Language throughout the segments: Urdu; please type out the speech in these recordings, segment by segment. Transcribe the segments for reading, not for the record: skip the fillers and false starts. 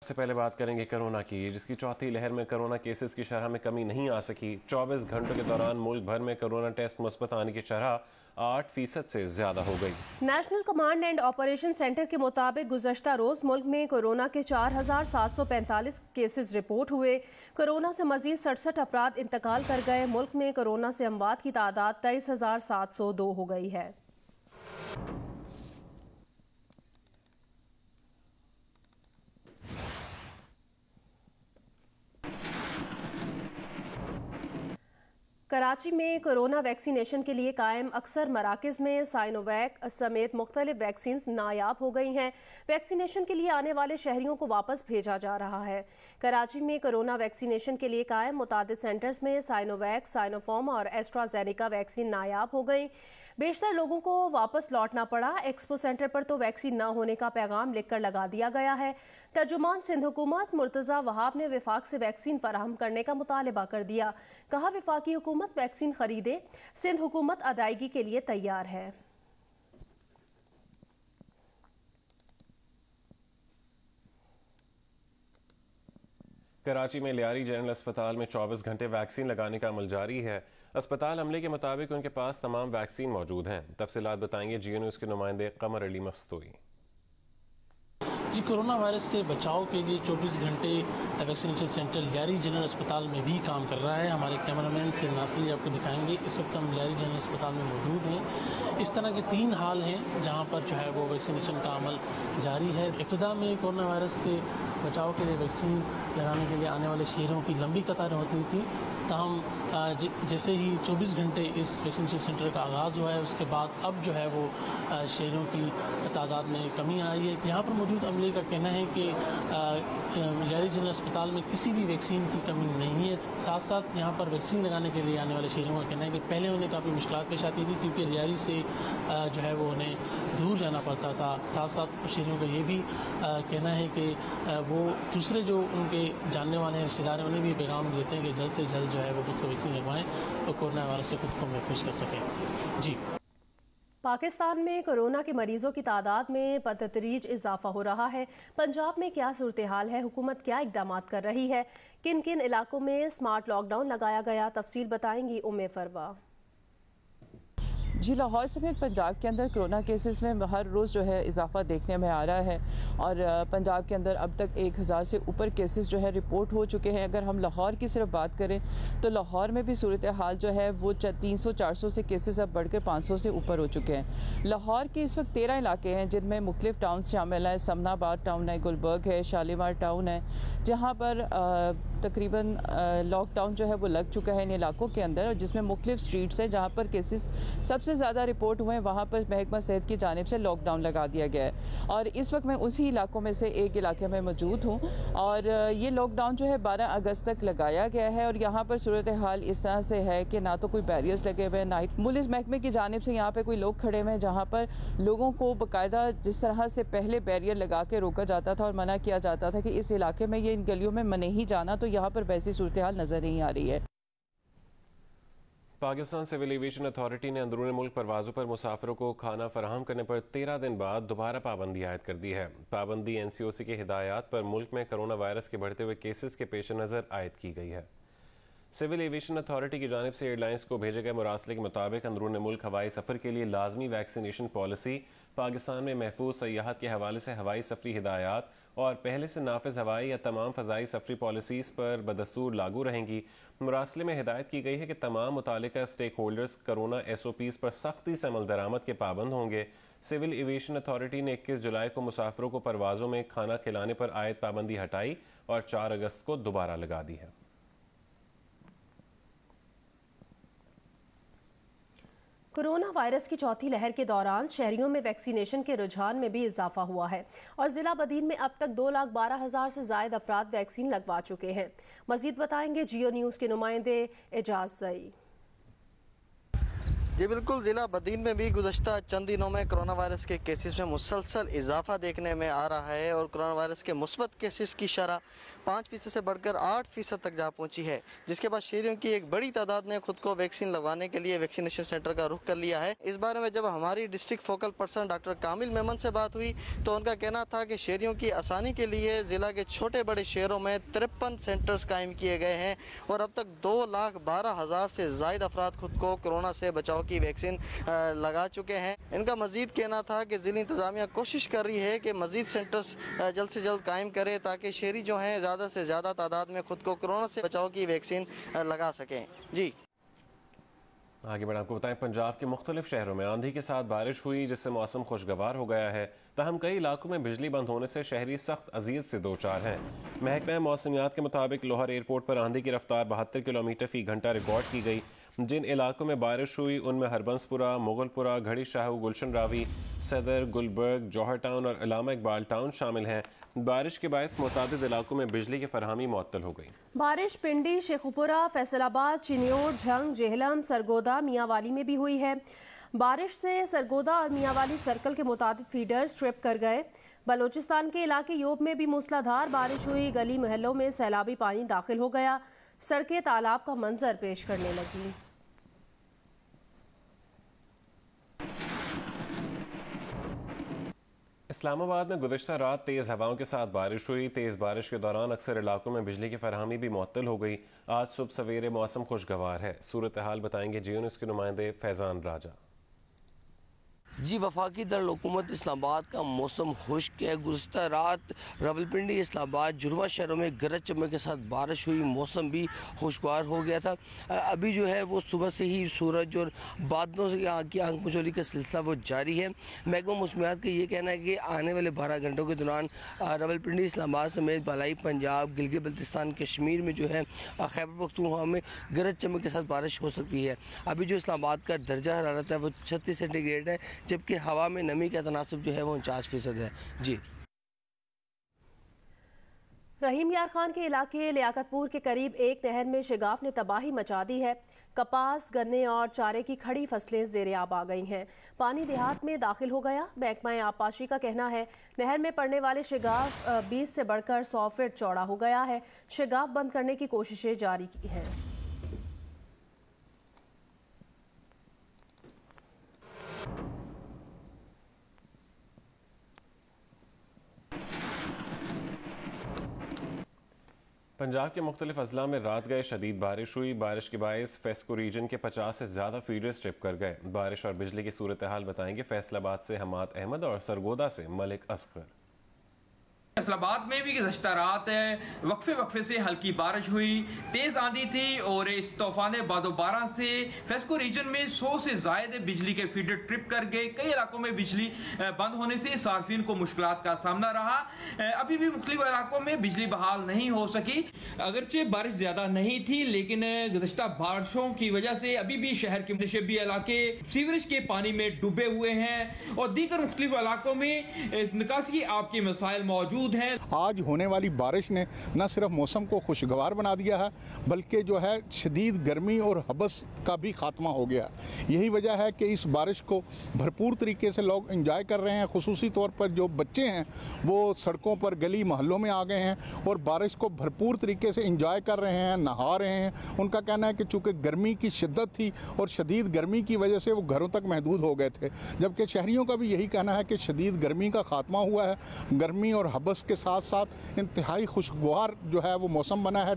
سے پہلے بات کریں گے کورونا کی، جس کی چوتھی لہر میں کورونا کیسز کی شرح میں کمی نہیں آ سکی۔ 24 گھنٹوں کے دوران ملک بھر میں کورونا ٹیسٹ مثبت آنے کی شرح 8% سے زیادہ ہو گئی۔ National command and operation centre کے مطابق گزشتہ روز ملک میں کورونا کے 4745 کیسز رپورٹ ہوئے۔ کورونا سے مزید 67 افراد انتقال کر گئے۔ ملک میں کورونا سے اموات کی تعداد 23,702 ہو گئی ہے۔ کراچی میں کورونا ویکسینیشن کے لیے قائم اکثر مراکز میں سائنو ویک سمیت مختلف ویکسینز نایاب ہو گئی ہیں۔ ویکسینیشن کے لیے آنے والے شہریوں کو واپس بھیجا جا رہا ہے۔ کراچی میں کورونا ویکسینیشن کے لیے قائم متعدد سینٹرز میں سائنو ویک، سائنو فارم اور ایسٹرازینیکا ویکسین نایاب ہو گئی۔ بیشتر لوگوں کو واپس لوٹنا پڑا۔ ایکسپو سینٹر پر تو ویکسین نہ ہونے کا پیغام لکھ کر لگا دیا گیا ہے۔ ترجمان سندھ حکومت مرتضی وہاب نے وفاق سے ویکسین فراہم کرنے کا مطالبہ کر دیا۔ کہا وفاقی حکومت ویکسین خریدے، سندھ حکومت ادائیگی کے لیے تیار ہے۔ کراچی میں لیاری جنرل اسپتال میں 24 گھنٹے ویکسین لگانے کا عمل جاری ہے۔ اسپتال عملے کے مطابق ان کے پاس تمام ویکسین موجود ہیں۔ تفصیلات بتائیں گے جی نیوز کے نمائندے قمر علی مستوئی۔ کورونا وائرس سے بچاؤ کے لیے 24 گھنٹے ویکسینیشن سینٹر لیاری جنرل اسپتال میں بھی کام کر رہا ہے۔ ہمارے کیمرامین سے ناصری آپ کو دکھائیں گے۔ اس وقت ہم لیاری جنرل اسپتال میں موجود ہیں۔ اس طرح کے 3 ہال ہیں جہاں پر جو ہے وہ ویکسینیشن کا عمل جاری ہے۔ ابتدا میں کورونا وائرس سے بچاؤ کے لیے ویکسین لگانے کے لیے آنے والے شہریوں کی لمبی قطاریں ہوتی تھی، تاہم جیسے ہی 24 گھنٹے اس ویکسینیشن سینٹر کا آغاز ہوا ہے اس کے بعد اب جو ہے وہ شہریوں کی تعداد میں کمی آئی ہے۔ یہاں پر موجود عملے کا کہنا ہے کہ لیاری جنرل اسپتال میں کسی بھی ویکسین کی کمی نہیں ہے۔ ساتھ ساتھ یہاں پر ویکسین لگانے کے لیے آنے والے شہریوں کا کہنا ہے کہ پہلے انہیں کافی مشکلات پیش آتی تھی کیونکہ لیاری سے جو ہے وہ انہیں دور جانا پڑتا تھا۔ ساتھ ساتھ شہریوں کا یہ بھی کہنا ہے کہ وہ دوسرے جو ان کے جاننے والے ہیں رشتہ دار ہیں انہیں بھی پیغام دیتے ہیں کہ جلد سے جلد جو ہے وہ خود کو ویکسین لگوائیں تو کورونا وائرس سے خود کو محفوظ کر سکیں۔ جی پاکستان میں کورونا کے مریضوں کی تعداد میں بتدریج اضافہ ہو رہا ہے۔ پنجاب میں کیا صورتحال ہے؟ حکومت کیا اقدامات کر رہی ہے؟ کن کن علاقوں میں اسمارٹ لاک ڈاؤن لگایا گیا؟ تفصیل بتائیں گی فروا۔ جی لاہور سمیت پنجاب کے اندر کرونا کیسز میں ہر روز جو ہے اضافہ دیکھنے میں آ رہا ہے اور پنجاب کے اندر اب تک 1000 سے اوپر کیسز جو ہے رپورٹ ہو چکے ہیں۔ اگر ہم لاہور کی صرف بات کریں تو لاہور میں بھی صورتحال جو ہے وہ 300-400 سے کیسز اب بڑھ کر 500 سے اوپر ہو چکے ہیں۔ لاہور کے اس وقت 13 علاقے ہیں جن میں مختلف ٹاؤنز شامل ہیں۔ سمنا آباد ٹاؤن ہے، گلبرگ ہے، شالیمار ٹاؤن ہے، جہاں پر تقریباً لاک ڈاؤن جو ہے وہ لگ چکا ہے ان علاقوں کے اندر، جس میں مختلف سٹریٹس ہیں جہاں پر کیسز سب سے زیادہ رپورٹ ہوئے ہیں، وہاں پر محکمہ صحت کی جانب سے لاک ڈاؤن لگا دیا گیا ہے اور اس وقت میں اسی علاقوں میں سے ایک علاقے میں موجود ہوں اور یہ لاک ڈاؤن جو ہے 12 اگست تک لگایا گیا ہے اور یہاں پر صورتحال اس طرح سے ہے کہ نہ تو کوئی بیریئرز لگے ہوئے ہیں، نہ پولیس محکمے کی جانب سے یہاں پہ کوئی لوگ کھڑے ہوئے ہیں جہاں پر لوگوں کو باقاعدہ جس طرح سے پہلے بیریئر لگا کے روکا جاتا تھا اور منع کیا جاتا تھا کہ اس علاقے میں یہ ان گلیوں میں نہیں جانا، تو یہاں پر ویسی صورتحال نظر نہیں آ رہی ہے۔ پاکستان سول ایویشن اتھارٹی نے اندرون ملک پروازوں پر مسافروں کو کھانا فراہم کرنے پر 13 دن بعد دوبارہ پابندی عائد کر دی ہے۔ پابندی NCOC کی ہدایات پر ملک میں کرونا وائرس کے بڑھتے ہوئے کیسز کے پیش نظر عائد کی گئی ہے۔ سول ایویشن اتھارٹی کی جانب سے ایئر لائنز کو بھیجے گئے مراسلے کے مطابق اندرون ملک ہوائی سفر کے لیے لازمی ویکسینیشن پالیسی، پاکستان میں محفوظ سیاحت کے حوالے سے ہوائی سفری ہدایات اور پہلے سے نافذ ہوائی یا تمام فضائی سفری پالیسیز پر بدستور لاگو رہیں گی۔ مراسلے میں ہدایت کی گئی ہے کہ تمام متعلقہ اسٹیک ہولڈرز کرونا SOPs پر سختی سے عمل درآمد کے پابند ہوں گے۔ سول ایویشن اتھارٹی نے 21 جولائی کو مسافروں کو پروازوں میں کھانا کھلانے پر عائد پابندی ہٹائی اور 4 اگست کو دوبارہ لگا دی ہے۔ کورونا وائرس کی چوتھی لہر کے دوران شہریوں میں ویکسینیشن کے رجحان میں بھی اضافہ ہوا ہے اور ضلع بدین میں اب تک 2,12,000 سے زائد افراد ویکسین لگوا چکے ہیں۔ مزید بتائیں گے جیو نیوز کے نمائندے اعجاز زئی۔ جی بالکل، ضلع بدین میں بھی گزشتہ چند دنوں میں کرونا وائرس کے کیسز میں مسلسل اضافہ دیکھنے میں آ رہا ہے اور کرونا وائرس کے مثبت کیسز کی شرح 5% سے بڑھ کر 8% تک جا پہنچی ہے، جس کے بعد شہریوں کی ایک بڑی تعداد نے خود کو ویکسین لگوانے کے لیے ویکسینیشن سینٹر کا رخ کر لیا ہے۔ اس بارے میں جب ہماری ڈسٹرکٹ فوکل پرسن ڈاکٹر کامل میمن سے بات ہوئی تو ان کا کہنا تھا کہ شہریوں کی آسانی کے لیے ضلع کے چھوٹے بڑے شہروں میں 53 سینٹرز قائم کیے گئے ہیں اور اب تک 2,12,000 سے زائد افراد خود کو کورونا سے بچاؤ کی ویکسین لگا چکے ہیں۔ ان کا مزید کہنا تھا کہ ضلع انتظامیہ کوشش کر رہی ہے کہ مزید سینٹرز جلد سے جلد قائم کرے تاکہ شہری جو ہیں زیادہ سے زیادہ تعداد میں خود کو کورونا سے بچاؤ کی ویکسین لگا سکیں۔ جی آگے بڑھ آپ کو بتائیں، پنجاب کے مختلف شہروں میں آندھی کے ساتھ بارش ہوئی جس سے موسم خوشگوار ہو گیا ہے، تاہم کئی علاقوں میں بجلی بند ہونے سے شہری سخت اذیت سے دوچار ہیں۔ محکمہ موسمیات کے مطابق لوہر ایئرپورٹ پر آندھی کی رفتار 72 کلومیٹر فی گھنٹہ ریکارڈ کی گئی۔ جن علاقوں میں بارش ہوئی ان میں ہربنس پورہ، مغل پورہ، گھڑی شاہو، گلشن راوی، صدر، گلبرگ، جوہر ٹاؤن اور علامہ اقبال ٹاؤن شامل ہیں۔ بارش کے باعث متعدد علاقوں میں بجلی کی فراہمی معطل ہو گئی۔ بارش پنڈی، شیخوپورہ، فیصل آباد، چنیوڑ، جھنگ، جہلم، سرگودا، میاں والی میں بھی ہوئی ہے۔ بارش سے سرگودا اور میاں والی سرکل کے متعدد فیڈرز ٹرپ کر گئے۔ بلوچستان کے علاقے یوب میں بھی موسلا دھار بارش ہوئی، گلی محلوں میں سیلابی پانی داخل ہو گیا، سڑکیں تالاب کا منظر پیش کرنے لگی۔ اسلام آباد میں گزشتہ رات تیز ہواؤں کے ساتھ بارش ہوئی۔ تیز بارش کے دوران اکثر علاقوں میں بجلی کی فراہمی بھی معطل ہو گئی۔ آج صبح سویرے موسم خوشگوار ہے۔ صورتحال بتائیں گے جیو نیوز کے نمائندے فیضان راجہ۔ جی وفاقی دارالحکومت اسلام آباد کا موسم خشک ہے۔ گزشتہ رات راولپنڈی، اسلام آباد، جڑواں شہروں میں گرج چمک کے ساتھ بارش ہوئی، موسم بھی خوشگوار ہو گیا تھا۔ ابھی جو ہے وہ صبح سے ہی سورج اور بادلوں کی آنکھ مچولی کا سلسلہ وہ جاری ہے۔ محکمہ موسمیات کا یہ کہنا ہے کہ آنے والے 12 گھنٹوں کے دوران راولپنڈی، اسلام آباد سمیت بالائی پنجاب، گلگت بلتستان، کشمیر میں جو ہے خیبر پختونخوا میں گرج چمک کے ساتھ بارش ہو سکتی ہے۔ ابھی جو اسلام آباد کا درجہ حرارت ہے وہ 36 سینٹی گریڈ ہے، جبکہ ہوا میں نمی کا تناسب جو ہے وہ 49% ہے۔ جی رحیم یار خان کے علاقے لیاقت پور کے قریب ایک نہر میں شگاف نے تباہی مچا دی ہے۔ کپاس، گنے اور چارے کی کھڑی فصلیں زیر آب آ گئی ہیں، پانی دیہات میں داخل ہو گیا۔ محکمہ آبپاشی کا کہنا ہے نہر میں پڑنے والے شگاف 20 سے بڑھ کر 100 فٹ چوڑا ہو گیا ہے۔ شگاف بند کرنے کی کوششیں جاری کی ہیں۔ پنجاب کے مختلف اضلاع میں رات گئے شدید بارش ہوئی۔ بارش کے باعث فیسکو ریجن کے 50 سے زیادہ فیڈرز ٹرپ کر گئے۔ بارش اور بجلی کی صورتحال بتائیں گے فیصل آباد سے حماد احمد اور سرگودا سے ملک اصغر۔ فیصل آباد میں بھی گزشتہ رات وقفے سے ہلکی بارش ہوئی، تیز آندھی تھی اور اس طوفان باد و باران سے فیسکو ریجن میں 100 سے زائد بجلی کے فیڈر ٹرپ کر گئے۔ کئی علاقوں میں بجلی بند ہونے سے صارفین کو مشکلات کا سامنا رہا۔ ابھی بھی مختلف علاقوں میں بجلی بحال نہیں ہو سکی۔ اگرچہ بارش زیادہ نہیں تھی لیکن گزشتہ بارشوں کی وجہ سے ابھی بھی شہر کے نشیبی علاقے سیوریج کے پانی میں ڈوبے ہوئے ہیں اور دیگر مختلف علاقوں میں نکاسی آب کے مسائل موجود ہیں۔ آج ہونے والی بارش نے نہ صرف موسم کو خوشگوار بنا دیا ہے بلکہ جو ہے شدید گرمی اور حبس کا بھی خاتمہ ہو گیا۔ یہی وجہ ہے کہ اس بارش کو بھرپور طریقے سے لوگ انجوائے کر رہے ہیں، خصوصی طور پر جو بچے ہیں وہ سڑکوں پر، گلی محلوں میں آ گئے ہیں اور بارش کو بھرپور طریقے سے انجوائے کر رہے ہیں، نہا رہے ہیں۔ ان کا کہنا ہے کہ چونکہ گرمی کی شدت تھی اور شدید گرمی کی وجہ سے وہ گھروں تک محدود ہو گئے تھے، جبکہ شہریوں کا بھی یہی کہنا ہے کہ شدید گرمی کا خاتمہ ہوا ہے۔ گرمی اور حبس کے ساتھ ساتھ انتہائی خوشگوار جو ہے وہ موسم بنا ہے۔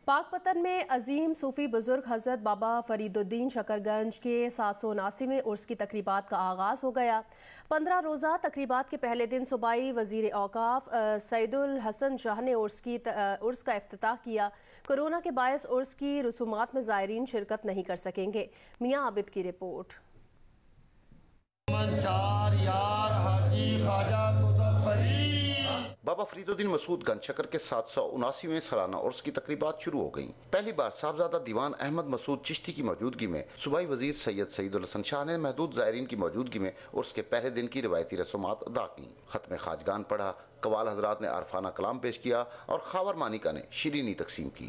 پاک پتن میں عظیم صوفی بزرگ حضرت بابا فرید الدین شکر گنج کے 779ویں عرس کی تقریبات کا آغاز ہو گیا۔ 15 روزہ تقریبات کے پہلے دن صوبائی وزیر اوقاف سعید الحسن شاہ نے عرس کا افتتاح کیا۔ کورونا کے باعث عرس کی رسومات میں زائرین شرکت نہیں کر سکیں گے۔ میاں عابد کی رپورٹ۔ بابا فرید الدین مسعود گنج شکر کے 779ویں سالانہ عرس کی تقریبات شروع ہو گئیں۔ پہلی بار صاحبزادہ دیوان احمد مسعود چشتی کی موجودگی میں صوبائی وزیر سعید الحسن شاہ نے محدود زائرین کی موجودگی میں عرس کے پہلے دن کی روایتی رسومات ادا کی۔ ختم خواجگان پڑھا، قوال حضرات نے عارفانہ کلام پیش کیا اور خاور مانیکا نے شیرینی تقسیم کی۔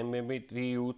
MMBTU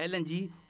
LNG